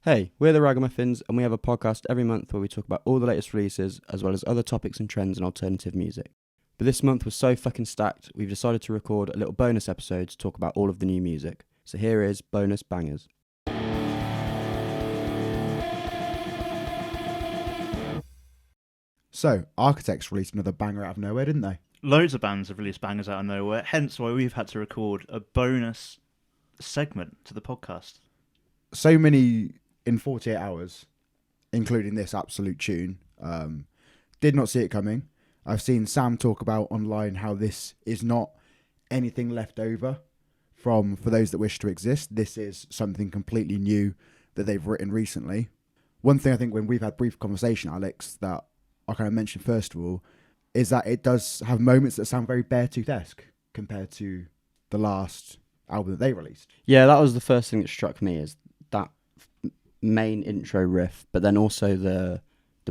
Hey, we're the RAGAMUFFINs, and we have a podcast every month where we talk about all the latest releases, as well as other topics and trends in alternative music. But this month was so fucking stacked, we've decided to record a little bonus episode to talk about all of the new music. So here is Bonus Bangers. So, Architects released another banger out of nowhere, didn't they? Loads of bands have released bangers out of nowhere, hence why we've had to record a bonus segment to the podcast. So many in 48 hours, including this absolute tune. Did not see it coming. I've seen Sam talk about online how this is not anything left over from For Those That Wish to Exist. This is something completely new that they've written recently. One thing I think when we've had brief conversation, Alex, that I kind of mentioned first of all, is that it does have moments that sound very Beartooth-esque compared to the last album that they released. Yeah, that was the first thing that struck me, is that main intro riff, but then also the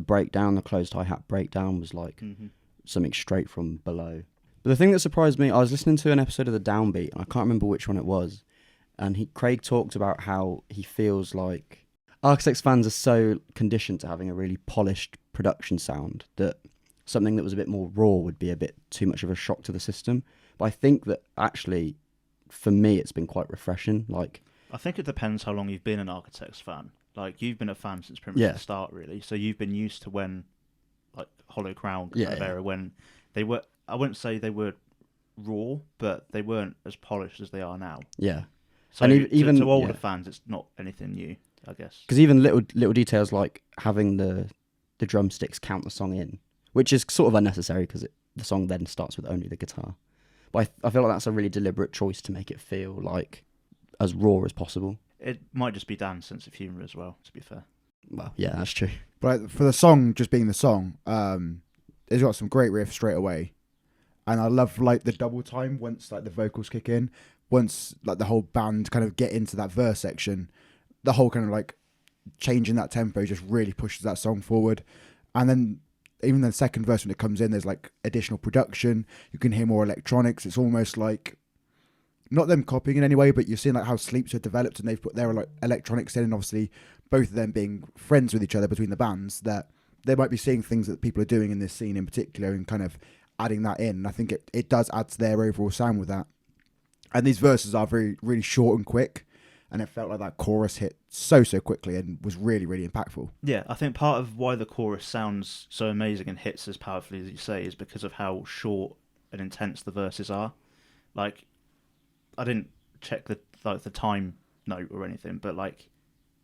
breakdown, the closed hi-hat breakdown was like something straight from below. But the thing that surprised me, I was listening to an episode of The Downbeat, and I can't remember which one it was, and Craig talked about how he feels like Architects fans are so conditioned to having a really polished production sound that something that was a bit more raw would be a bit too much of a shock to the system. But I think that actually, for me, it's been quite refreshing. Like, I think it depends how long you've been an Architects fan. Like, you've been a fan since pretty much the start, really. So you've been used to when, like, Hollow Crown kind of era, when they were, I wouldn't say they were raw, but they weren't as polished as they are now. Yeah. So and even to older fans, it's not anything new, I guess. Because even little details like having the drumsticks count the song in, which is sort of unnecessary because the song then starts with only the guitar. But I feel like that's a really deliberate choice to make it feel like as raw as possible. It might just be Dan's sense of humour as well, to be fair. Well, yeah, that's true. But for the song just being the song, it's got some great riffs straight away. And I love like the double time once like the vocals kick in, once like the whole band kind of get into that verse section, the whole kind of like changing that tempo just really pushes that song forward. And then even the second verse when it comes in, there's like additional production. You can hear more electronics. It's almost like not them copying in any way, but you're seeing like how Sleeps have developed and they've put their like electronics in, and obviously both of them being friends with each other between the bands, that they might be seeing things that people are doing in this scene in particular and kind of adding that in. And I think it does add to their overall sound with that. And these verses are really short and quick, and it felt like that chorus hit so quickly and was really, really impactful. Yeah, I think part of why the chorus sounds so amazing and hits as powerfully as you say is because of how short and intense the verses are. Like, I didn't check the time note or anything, but like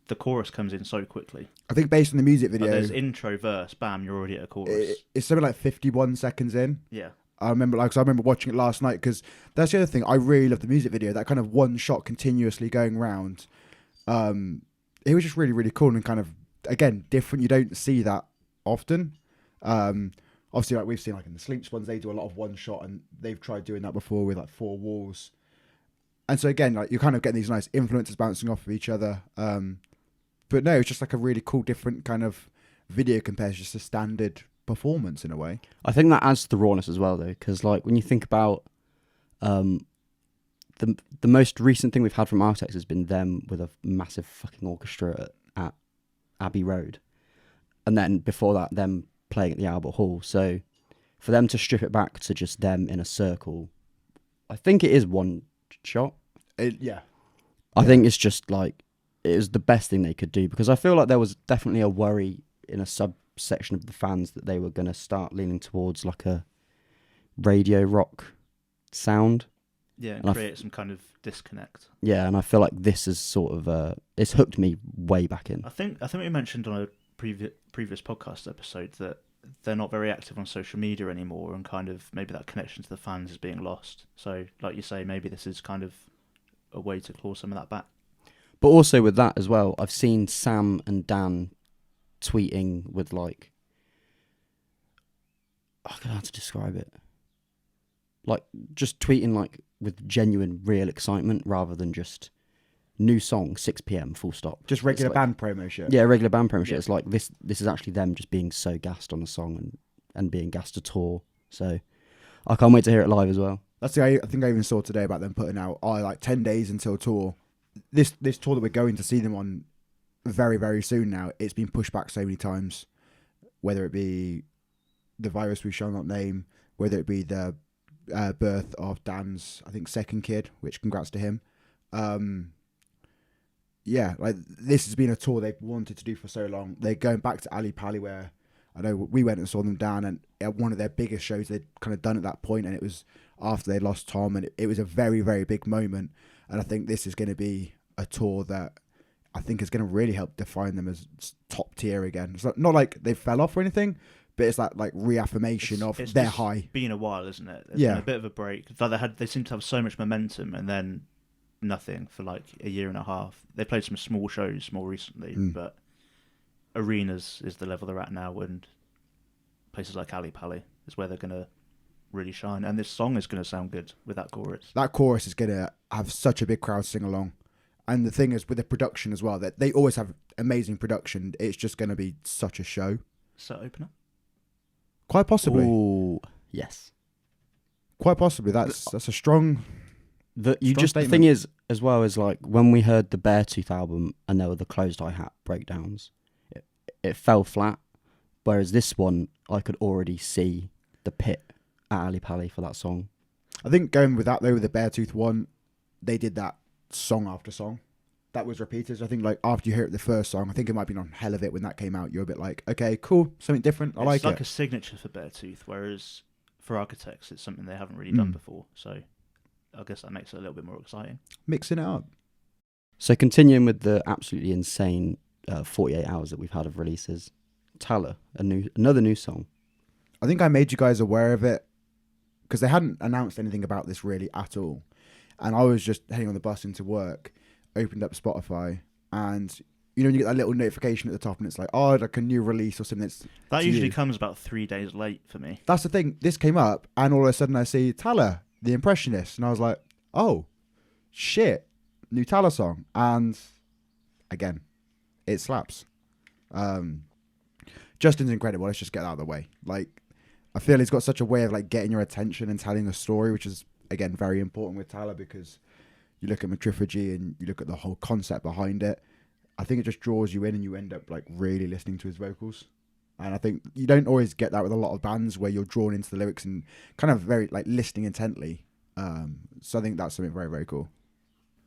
the chorus comes in so quickly. I think based on the music video, like there's intro, verse, bam, you're already at a chorus. It's something like 51 seconds in. Yeah. I remember watching it last night, because that's the other thing. I really love the music video. That kind of one shot continuously going round. It was just really, really cool and kind of, again, different. You don't see that often. Obviously, like we've seen like in the Sleeps ones, they do a lot of one shot, and they've tried doing that before with like four walls. And so again, like you're kind of getting these nice influences bouncing off of each other. But no, it's just like a really cool, different kind of video compared to just a standard performance in a way. I think that adds to the rawness as well, though, because like when you think about the most recent thing we've had from Architects has been them with a massive fucking orchestra at Abbey Road, and then before that them playing at the Albert Hall. So for them to strip it back to just them in a circle, I think it is one shot. I think it's just like it was the best thing they could do, because I feel like there was definitely a worry in a subsection of the fans that they were going to start leaning towards like a radio rock sound. Yeah, and create some kind of disconnect. Yeah, and I feel like this is sort of it's hooked me way back in. I think we mentioned on a previous podcast episode that they're not very active on social media anymore, and kind of maybe that connection to the fans is being lost. So, like you say, maybe this is kind of a way to claw some of that back. But also with that as well, I've seen Sam and Dan tweeting with like, I don't know how to describe it. Like just tweeting like with genuine, real excitement rather than just new song 6 p.m. full stop. Just regular like, band promo shit. Yeah, regular band promo shit. It's like this is actually them just being so gassed on the song and being gassed to tour. So I can't wait to hear it live as well. That's the I think I even saw today about them putting out like 10 days until tour. This tour that we're going to see them on very, very soon now. It's been pushed back so many times, whether it be the virus we shall not name, whether it be the birth of Dan's, I think, second kid, which congrats to him. Yeah, like this has been a tour they've wanted to do for so long. They're going back to Ali Pali, where I know we went and saw them down, and at one of their biggest shows they'd kind of done at that point, and it was after they lost Tom, and it was a very, very big moment. And I think this is going to be a tour that I think is going to really help define them as top tier again. It's not like they fell off or anything, but it's that like reaffirmation of their high. It's been a while, isn't it? There's been a bit of a break. Like they seem to have so much momentum, and then nothing for like a year and a half. They played some small shows more recently, but arenas is the level they're at now, and places like Ali Pali is where they're going to really shine. And this song is going to sound good with that chorus. That chorus is going to have such a big crowd sing along. And the thing is with the production as well, that they always have amazing production. It's just going to be such a show. Set opener? Quite possibly. Ooh, yes. Quite possibly. That's a strong... The statement. thing is, as well, as like when we heard the Beartooth album and there were the closed eye hat breakdowns, it fell flat. Whereas this one, I could already see the pit at Ali Pali for that song. I think going with that though, with the Beartooth one, they did that song after song. That was repeated. I think like after you hear it the first song, I think it might have been on Hell of It when that came out. You're a bit like, okay, cool, something different. I like it. It's like a signature for Beartooth, whereas for Architects, it's something they haven't really done before. So I guess that makes it a little bit more exciting. Mixing it up. So continuing with the absolutely insane 48 hours that we've had of releases, Tallah, another new song. I think I made you guys aware of it because they hadn't announced anything about this really at all. And I was just heading on the bus into work, opened up Spotify, and you know when you get that little notification at the top and it's like, oh, like a new release or something. That usually comes about 3 days late for me. That's the thing. This came up and all of a sudden I see Tallah, the Impressionist. And I was like, oh, shit, new Tallah song. And again, it slaps. Justin's incredible. Let's just get that out of the way. Like, I feel he's got such a way of like getting your attention and telling a story, which is again very important with Tallah because you look at Metriphagy and you look at the whole concept behind it. I think it just draws you in and you end up like really listening to his vocals. And I think you don't always get that with a lot of bands where you're drawn into the lyrics and kind of very like listening intently. So I think that's something very, very cool.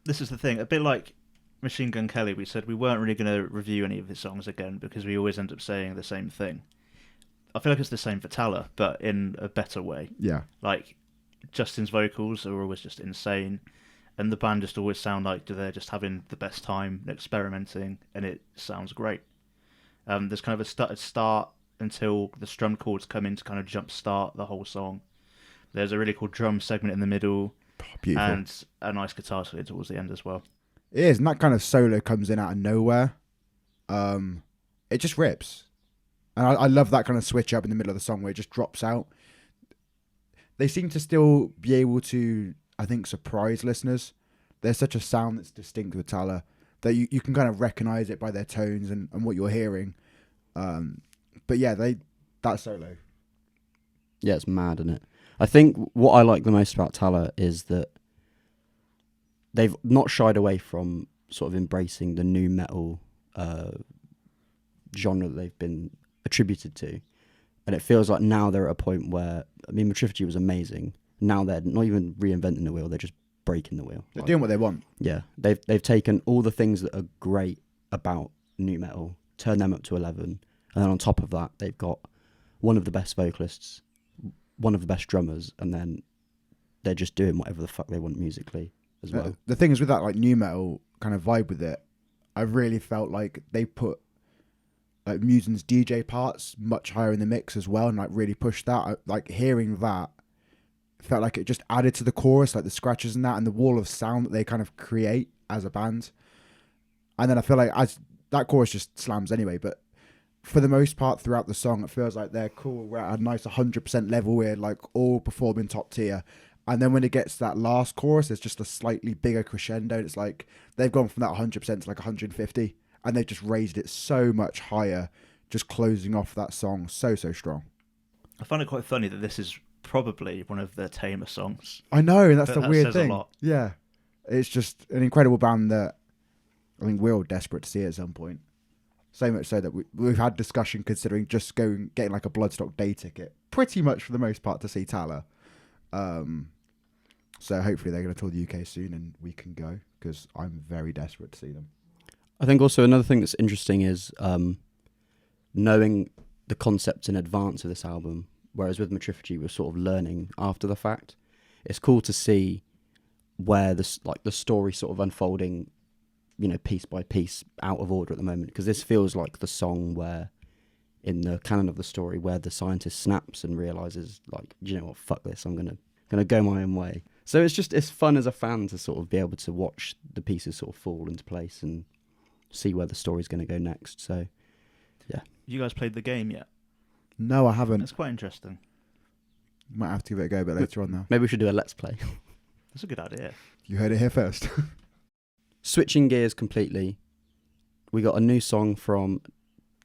This is the thing, a bit like Machine Gun Kelly, we said we weren't really going to review any of his songs again because we always end up saying the same thing. I feel like it's the same for Tallah, but in a better way. Yeah. Like, Justin's vocals are always just insane, and the band just always sound like they're just having the best time experimenting, and it sounds great. There's kind of a stuttered start until the strum chords come in to kind of jumpstart the whole song. There's a really cool drum segment in the middle, Beautiful. and a nice guitar solo towards the end as well. It is, and that kind of solo comes in out of nowhere. It just rips. And I love that kind of switch up in the middle of the song where it just drops out. They seem to still be able to, I think, surprise listeners. There's such a sound that's distinct with Tallah that you can kind of recognise it by their tones and what you're hearing. But yeah, that solo. Yeah, it's mad, isn't it? I think what I like the most about Tallah is that they've not shied away from sort of embracing the new metal genre that they've been attributed to. And it feels like now they're at a point where, I mean, Metriphagy was amazing. Now they're not even reinventing the wheel, they're just breaking the wheel. They're doing what they want. Yeah, they've taken all the things that are great about new metal, turned them up to 11, and then on top of that, they've got one of the best vocalists, one of the best drummers, and then they're just doing whatever the fuck they want musically as well. The thing is with that like new metal kind of vibe with it, I really felt like they put like Musin's DJ parts much higher in the mix as well, and like really pushed that. Like hearing that felt like it just added to the chorus, like the scratches and that, and the wall of sound that they kind of create as a band. And then I feel like as that chorus just slams anyway, but for the most part throughout the song, it feels like they're cool. We're at a nice 100% level. We're like all performing top tier. And then when it gets to that last chorus, it's just a slightly bigger crescendo. It's like they've gone from that 100% to like 150, and they've just raised it so much higher, just closing off that song so strong. I find it quite funny that this is probably one of their tamer songs. I know, and that's But the weird says a thing. lot. Yeah, it's just an incredible band that, I think we're all desperate to see it at some point. So much so that we've had discussion considering just getting like a Bloodstock day ticket, pretty much for the most part, to see Tallah. So hopefully they're going to tour the UK soon and we can go, because I'm very desperate to see them. I think also another thing that's interesting is knowing the concept in advance of this album, whereas with Metriphagy we're sort of learning after the fact. It's cool to see where the story sort of unfolding, piece by piece, out of order at the moment, because this feels like the song where, in the canon of the story, where the scientist snaps and realizes, like, do you know what, fuck this, I'm gonna go my own way. So it's fun as a fan to sort of be able to watch the pieces sort of fall into place and see where the story's going to go next. So, yeah. You guys played the game yet? No, I haven't. That's quite interesting. Might have to give it a go a bit later on now. Maybe we should do a let's play. That's a good idea. You heard it here first. Switching gears completely, we got a new song from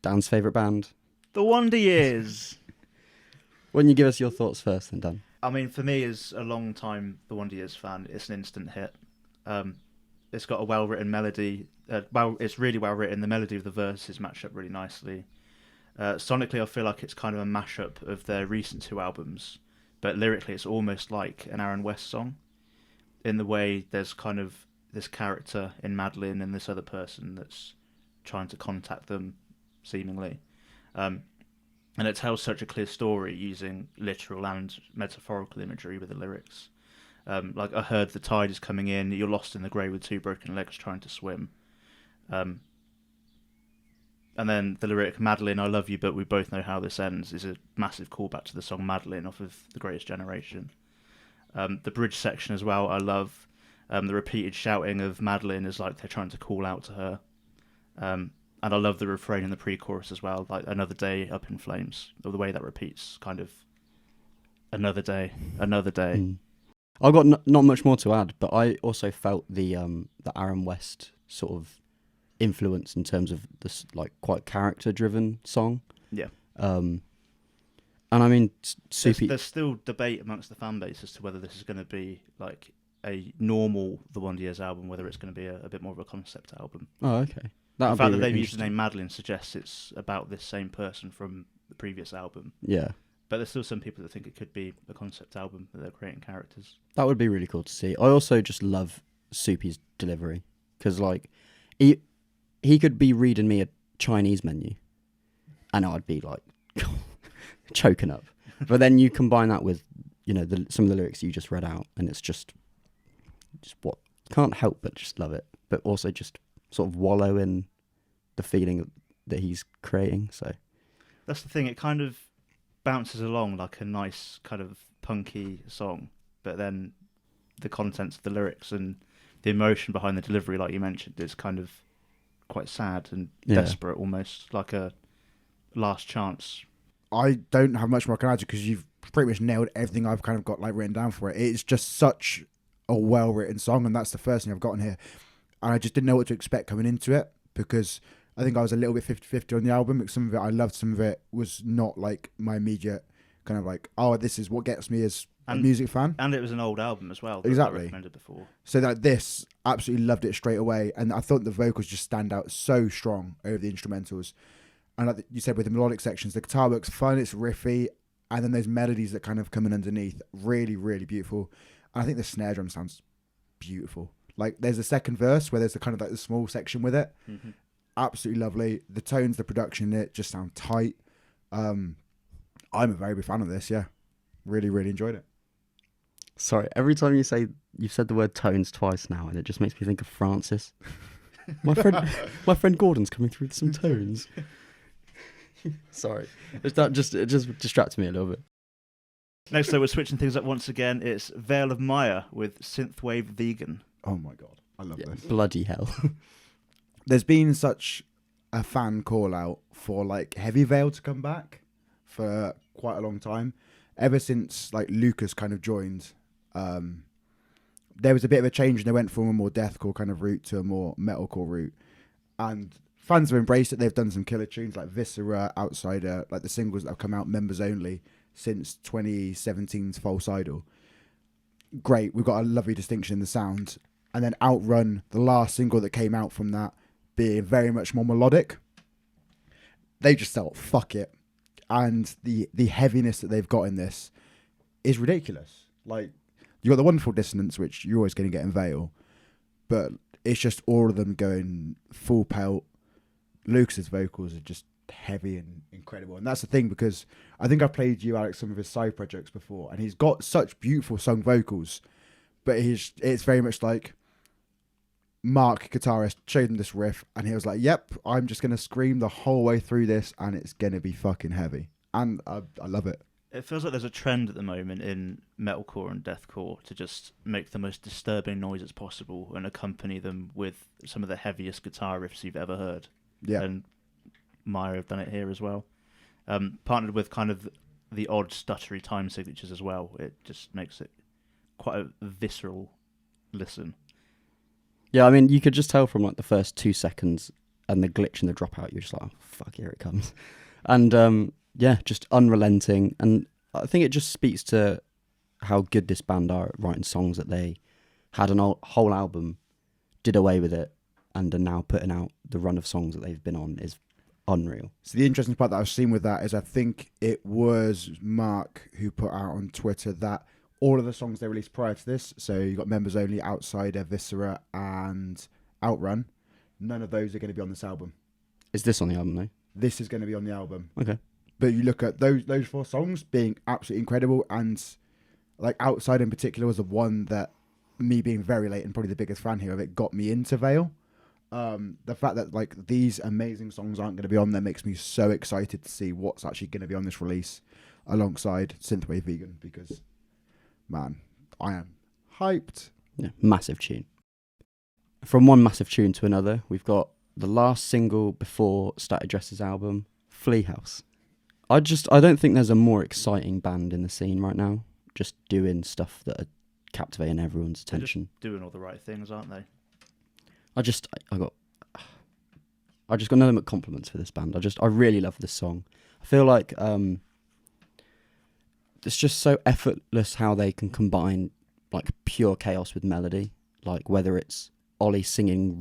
Dan's favourite band. The Wonder Years. Why don't you give us your thoughts first then, Dan? I mean, for me, as a long time The Wonder Years fan, it's an instant hit. It's got a well-written melody. It's really well written. The melody of the verses match up really nicely. Sonically, I feel like it's kind of a mashup of their recent two albums, but lyrically, it's almost like an Aaron West song, in the way there's kind of this character in Madeline and this other person that's trying to contact them, seemingly. And it tells such a clear story using literal and metaphorical imagery with the lyrics. Like, I heard the tide is coming in, you're lost in the grey with two broken legs trying to swim. And then the lyric, Madeline, I love you, but we both know how this ends, is a massive callback to the song Madeline off of The Greatest Generation. The bridge section as well, I love. The repeated shouting of Madeline is like they're trying to call out to her. And I love the refrain in the pre-chorus as well, like another day up in flames, or the way that repeats, kind of another day, another day. I've got not much more to add, but I also felt the Aaron West sort of influence in terms of this, like, quite character-driven song. Yeah. And I mean, there's still debate amongst the fan base as to whether this is going to be like a normal The Wonder Years album, whether it's going to be a bit more of a concept album. Oh, okay. The fact that they've used the name Madeline suggests it's about this same person from the previous album. Yeah. But there's still some people that think it could be a concept album, that they're creating characters. That would be really cool to see. I also just love Soupy's delivery, because, like, he could be reading me a Chinese menu and I'd be like choking up. But then you combine that with, some of the lyrics you just read out, and it's just what, can't help but just love it, but also just sort of wallow in the feeling that he's creating. So that's the thing, it kind of bounces along like a nice kind of punky song, but then the contents of the lyrics and the emotion behind the delivery, like you mentioned, is kind of quite sad and desperate, almost like a last chance. I don't have much more I can add, because you've pretty much nailed everything I've kind of got like written down for it. It's just such a well-written song, and that's the first thing I've gotten here. And I just didn't know what to expect coming into it, because I think I was a little bit 50-50 on the album. Some of it I loved, some of it was not like my immediate kind of like, oh, this is what gets me as a music fan. And it was an old album as well. Exactly. I recommended before. So that this, absolutely loved it straight away. And I thought the vocals just stand out so strong over the instrumentals. And like you said, with the melodic sections, the guitar work's fun, it's riffy, and then those melodies that kind of come in underneath, really, really beautiful. And I think the snare drum sounds beautiful. Like, there's a second verse where there's a kind of like the small section with it. Mm-hmm. Absolutely lovely. The tones, the production in it just sound tight. I'm a very big fan of this, yeah. Really, really enjoyed it. Sorry, every time you've said the word tones twice now, and it just makes me think of Francis. My friend Gordon's coming through with some tones. Sorry. It just distracted me a little bit. Next, so we're switching things up once again. It's Veil of Maya with Synthwave Vegan. Oh my God, I love this. Bloody hell. There's been such a fan call out for like Heavy Veil to come back for quite a long time. Ever since like Lucas kind of joined, there was a bit of a change, and they went from a more deathcore kind of route to a more metalcore route. And fans have embraced it. They've done some killer tunes like Viscera, Outsider, like the singles that have come out members only since 2017's False Idol. Great, we've got a lovely distinction in the sound. And then Outrun, the last single that came out from that, being very much more melodic. They just thought, fuck it. And the heaviness that they've got in this is ridiculous. Like, you got the wonderful dissonance, which you're always going to get in Veil, but it's just all of them going full pelt. Lucas's vocals are just heavy and incredible. And that's the thing, because I think I've played you, Alex, some of his side projects before, and he's got such beautiful sung vocals, but it's very much like Mark, guitarist, showed him this riff, and he was like, yep, I'm just going to scream the whole way through this, and it's going to be fucking heavy. And I love it. It feels like there's a trend at the moment in metalcore and deathcore to just make the most disturbing noises possible and accompany them with some of the heaviest guitar riffs you've ever heard. Yeah. And Maya have done it here as well. Partnered with kind of the odd stuttery time signatures as well. It just makes it quite a visceral listen. Yeah, I mean, you could just tell from like the first 2 seconds and the glitch and the dropout, you're just like, oh, fuck, here it comes. And yeah, just unrelenting. And I think it just speaks to how good this band are at writing songs, that they had a whole album, did away with it, and are now putting out the run of songs that they've been on is unreal. So the interesting part that I've seen with that is I think it was Mark who put out on Twitter that all of the songs they released prior to this, so you got Members Only, Outsider, Viscera, and Outrun, none of those are going to be on this album. Is this on the album though? This is going to be on the album. Okay. But you look at those 4 songs being absolutely incredible, and like Outside in particular was the one that, me being very late and probably the biggest fan here of it, got me into Veil. The fact that like these amazing songs aren't going to be on there makes me so excited to see what's actually going to be on this release alongside Synthwave Vegan, because man, I am hyped. Yeah, massive tune. From one massive tune to another, we've got the last single before Static Dress's album, Fleahouse. I don't think there's a more exciting band in the scene right now, just doing stuff that are captivating everyone's attention. They're just doing all the right things, aren't they? I just got nothing but compliments for this band. I really love this song. I feel like it's just so effortless how they can combine like pure chaos with melody. Like whether it's Ollie singing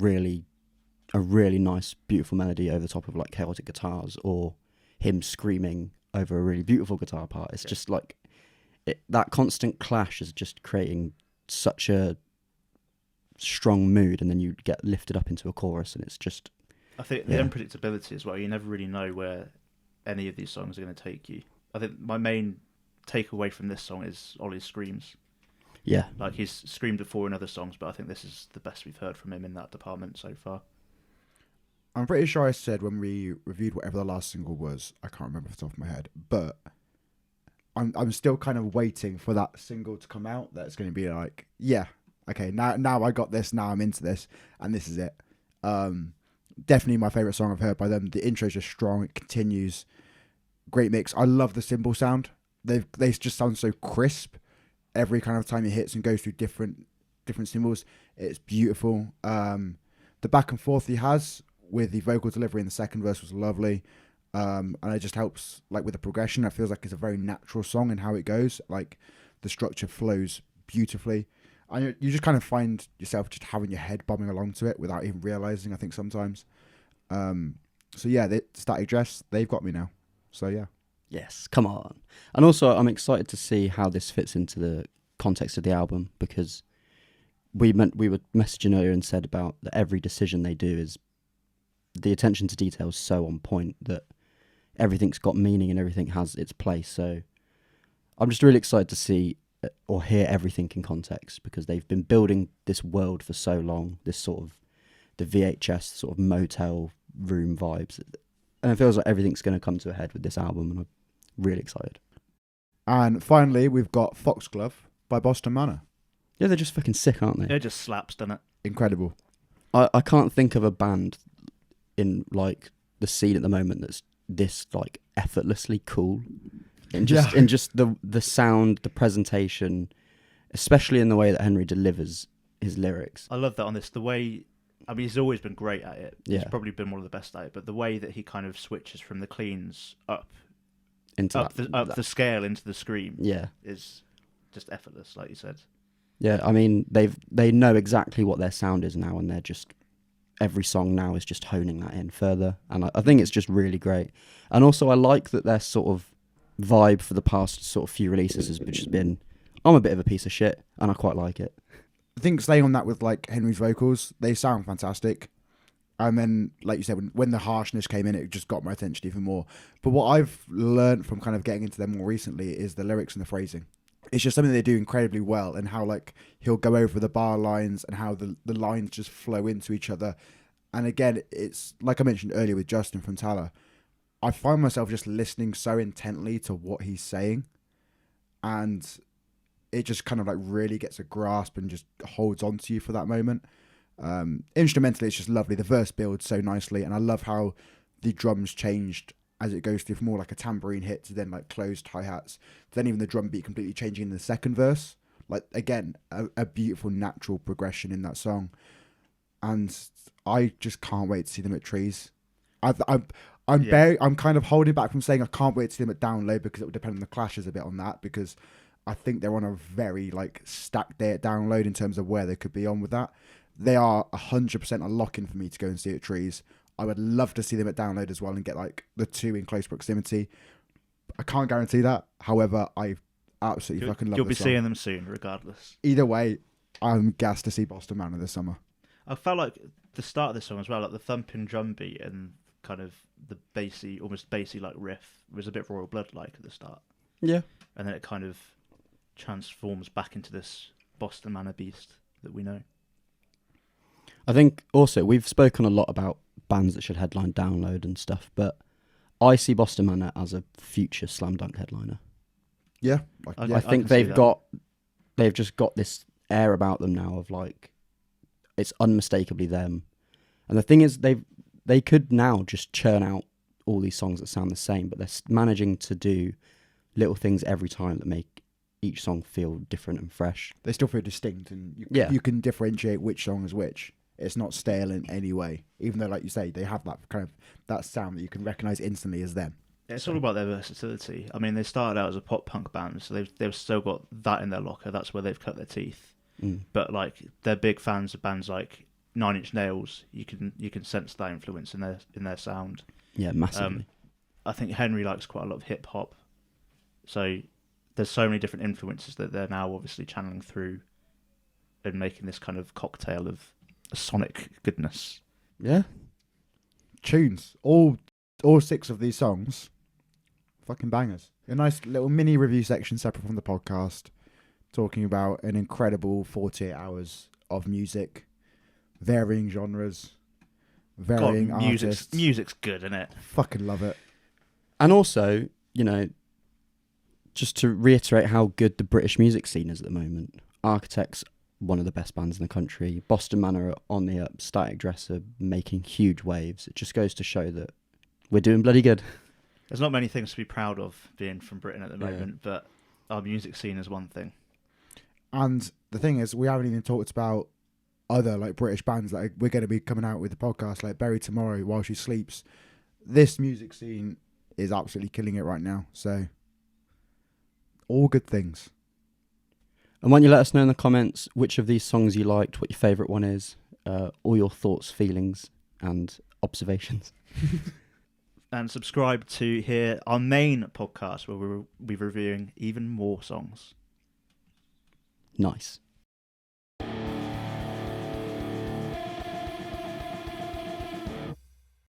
a really nice, beautiful melody over the top of like chaotic guitars, or him screaming over a really beautiful guitar part. It's just like that constant clash is just creating such a strong mood, and then you get lifted up into a chorus, and it's just, I think the unpredictability as well. You never really know where any of these songs are going to take you. I think my main takeaway from this song is Ollie's screams. Yeah, like he's screamed before in other songs, but I think this is the best we've heard from him in that department so far. I'm pretty sure I said when we reviewed whatever the last single was, I can't remember off the top of my head, but I'm still kind of waiting for that single to come out that's going to be like, yeah, okay, now I got this, now I'm into this, and this is it. Definitely my favourite song I've heard by them. The intro's just strong, it continues. Great mix. I love the cymbal sound. They just sound so crisp every kind of time it hits and goes through different cymbals. It's beautiful. The back and forth he has with the vocal delivery in the second verse was lovely. And it just helps like with the progression. It feels like it's a very natural song and how it goes. Like the structure flows beautifully. And you just kind of find yourself just having your head bobbing along to it without even realising, I think, sometimes. So yeah, Static Dress, they've got me now. So yeah. Yes, come on. And also I'm excited to see how this fits into the context of the album, because we were messaging earlier and said about that every decision they do is, the attention to detail is so on point that everything's got meaning and everything has its place. So I'm just really excited to see or hear everything in context, because they've been building this world for so long, this sort of the VHS sort of motel room vibes, and it feels like everything's going to come to a head with this album, and I'm really excited. And finally, we've got Foxglove by Boston Manor. Yeah, they're just fucking sick, aren't they? It just slaps, doesn't it? Incredible. I can't think of a band in like the scene at the moment that's this like effortlessly cool. In just the sound, the presentation, especially in the way that Henry delivers his lyrics. I love that on this. The way, I mean, he's always been great at it. Yeah. He's probably been one of the best at it. But the way that he kind of switches from the cleans up Into the scale into the scream, yeah, is just effortless, like you said. Yeah, I mean they know exactly what their sound is now, and they're just every song now is just honing that in further, and I think it's just really great. And also I like that their sort of vibe for the past sort of few releases has just been, I'm a bit of a piece of shit, and I quite like it. I think staying on that with like Henry's vocals, they sound fantastic. And then, like you said, when the harshness came in, it just got my attention even more. But what I've learned from kind of getting into them more recently is the lyrics and the phrasing. It's just something they do incredibly well, and how like he'll go over the bar lines and how the lines just flow into each other. And again, it's like I mentioned earlier with Justin from Tallah, I find myself just listening so intently to what he's saying, and it just kind of like really gets a grasp and just holds on to you for that moment. Instrumentally, it's just lovely. The verse builds so nicely, and I love how the drums changed as it goes through from more like a tambourine hit to then like closed hi-hats, to then even the drum beat completely changing in the second verse. Like, again, a beautiful natural progression in that song, and I just can't wait to see them at Trees. I'm kind of holding back from saying I can't wait to see them at Download, because it would depend on the clashes a bit on that, because I think they're on a very like stacked day at Download in terms of where they could be on with that. They are 100% a lock-in for me to go and see at Trees. I would love to see them at Download as well and get like the two in close proximity. I can't guarantee that. However, I absolutely fucking love You'll the be song. seeing them soon, regardless. Either way, I'm gassed to see Boston Manor this summer. I felt like the start of this song as well, like the thumping drum beat and kind of the bassy, almost bassy like riff was a bit Royal Blood like at the start. Yeah. And then it kind of transforms back into this Boston Manor beast that we know. I think also we've spoken a lot about bands that should headline Download and stuff, but I see Boston Manor as a future slam dunk headliner. Yeah, I think they've just got this air about them now of like, it's unmistakably them. And the thing is, they could now just churn out all these songs that sound the same, but they're managing to do little things every time that make each song feel different and fresh. They still feel distinct, and you can differentiate which song is which. It's not stale in any way, even though, like you say, they have that kind of that sound that you can recognise instantly as them. It's all about their versatility. I mean, they started out as a pop punk band, so they've still got that in their locker. That's where they've cut their teeth. But like, they're big fans of bands like Nine Inch Nails. You can sense that influence in their sound. Yeah, massively. I think Henry likes quite a lot of hip hop, so there's so many different influences that they're now obviously channeling through and making this kind of cocktail of sonic goodness. Yeah. Tunes. All 6 of these songs, fucking bangers. A nice little mini review section separate from the podcast, talking about an incredible 48 hours of music, varying genres, varying artists. Music's good, isn't it? Fucking love it. And also, you know, just to reiterate how good the British music scene is at the moment. Architects, one of the best bands in the country. Boston Manor are on the up. Static Dress are making huge waves. It just goes to show that we're doing bloody good. There's not many things to be proud of being from Britain at the moment, but our music scene is one thing. And the thing is, we haven't even talked about other like British bands that we're going to be coming out with the podcast, like Bury Tomorrow, While She Sleeps. This music scene is absolutely killing it right now. So, all good things. And why don't you let us know in the comments which of these songs you liked, what your favourite one is, all your thoughts, feelings, and observations. And subscribe to hear our main podcast where we'll be reviewing even more songs. Nice.